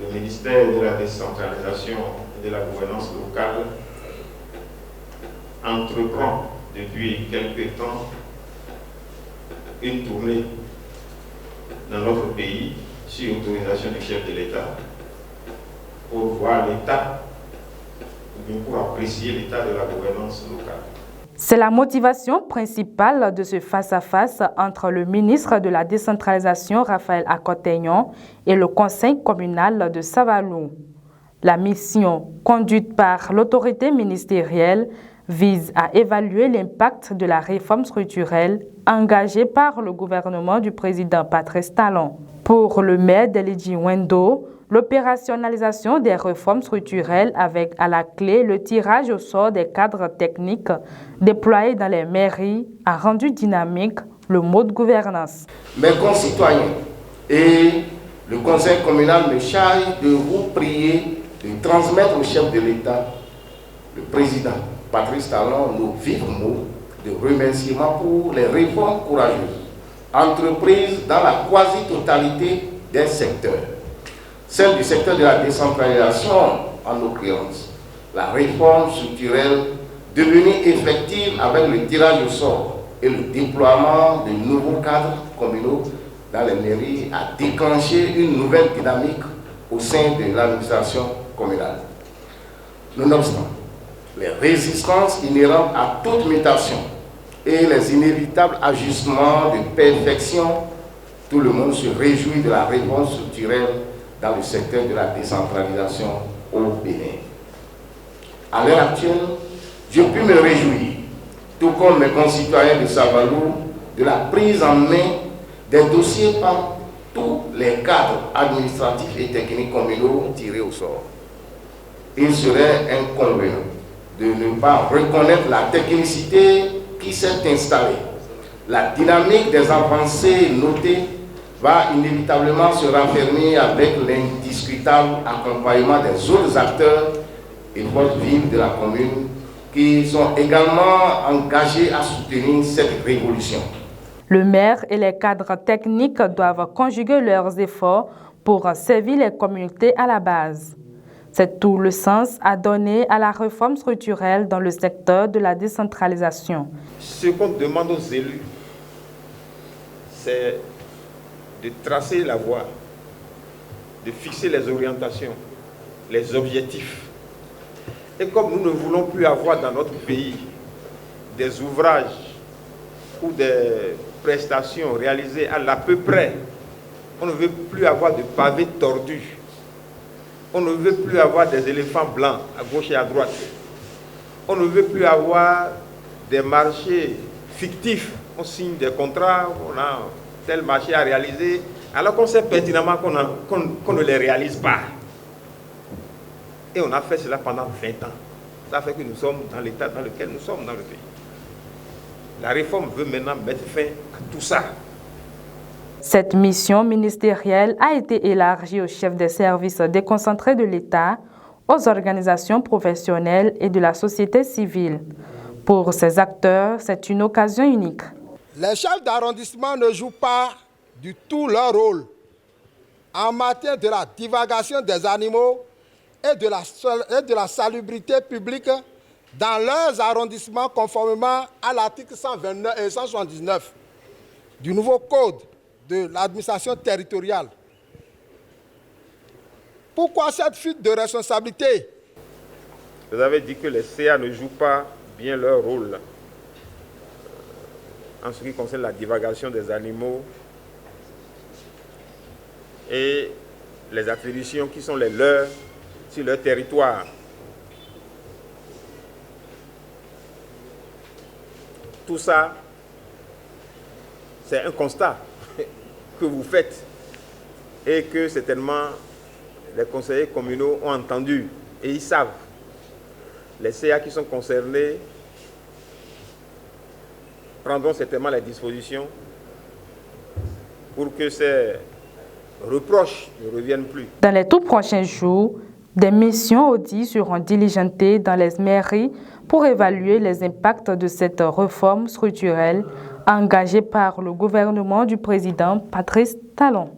le ministère de la décentralisation et de la gouvernance locale entreprend depuis quelque temps une tournée dans notre pays sur autorisation du chef de l'État pour voir l'état, ou bien pour apprécier l'état de la gouvernance locale. C'est la motivation principale de ce face-à-face entre le ministre de la Décentralisation, Raphaël Akot-Aignan, et le conseil communal de Savalou. La mission, conduite par l'autorité ministérielle, vise à évaluer l'impact de la réforme structurelle engagée par le gouvernement du président Patrice Talon. Pour le maire d'Elidji Wendo, l'opérationnalisation des réformes structurelles avec à la clé le tirage au sort des cadres techniques déployés dans les mairies a rendu dynamique le mode gouvernance. Mes concitoyens et le conseil communal me chargent de vous prier de transmettre au chef de l'État, le président Patrice Talon, nos vifs mots de remerciement pour les réformes courageuses entreprises dans la quasi-totalité des secteurs. Celle du secteur de la décentralisation, en l'occurrence, la réforme structurelle devenue effective avec le tirage au sort et le déploiement de nouveaux cadres communaux dans les mairies a déclenché une nouvelle dynamique au sein de l'administration communale. Nonobstant les résistances inhérentes à toute mutation et les inévitables ajustements de perfection, tout le monde se réjouit de la réforme structurelle dans le secteur de la décentralisation au Bénin. À l'heure actuelle, je puis me réjouir, tout comme mes concitoyens de Savalou, de la prise en main des dossiers par tous les cadres administratifs et techniques communaux tirés au sort. Il serait inconvénient de ne pas reconnaître la technicité qui s'est installée. La dynamique des avancées notées va inévitablement se raffermir avec l'indiscutable accompagnement des autres acteurs et forces vives de la commune qui sont également engagés à soutenir cette révolution. Le maire et les cadres techniques doivent conjuguer leurs efforts pour servir les communautés à la base. C'est tout le sens à donner à la réforme structurelle dans le secteur de la décentralisation. Ce qu'on demande aux élus, c'est de tracer la voie, de fixer les orientations, les objectifs. Et comme nous ne voulons plus avoir dans notre pays des ouvrages ou des prestations réalisées à l'à peu près, on ne veut plus avoir de pavés tordus. On ne veut plus avoir des éléphants blancs à gauche et à droite. On ne veut plus avoir des marchés fictifs. On signe des contrats, on a tel marché à réaliser, alors qu'on sait pertinemment qu'on ne les réalise pas. Et on a fait cela pendant 20 ans. Ça fait que nous sommes dans l'état dans lequel nous sommes dans le pays. La réforme veut maintenant mettre fin à tout ça. Cette mission ministérielle a été élargie aux chefs des services déconcentrés de l'État, aux organisations professionnelles et de la société civile. Pour ces acteurs, c'est une occasion unique. Les chefs d'arrondissement ne jouent pas du tout leur rôle en matière de la divagation des animaux et de la salubrité publique dans leurs arrondissements conformément à l'article 129 et 179 du nouveau code de l'administration territoriale. Pourquoi cette fuite de responsabilité? Vous avez dit que les CA ne jouent pas bien leur rôle en ce qui concerne la divagation des animaux et les attributions qui sont les leurs sur leur territoire. Tout ça, c'est un constat que vous faites et que certainement les conseillers communaux ont entendu et ils savent. Les CA qui sont concernés prendront certainement les dispositions pour que ces reproches ne reviennent plus. Dans les tout prochains jours, des missions audits seront diligentées dans les mairies pour évaluer les impacts de cette réforme structurelle engagée par le gouvernement du président Patrice Talon.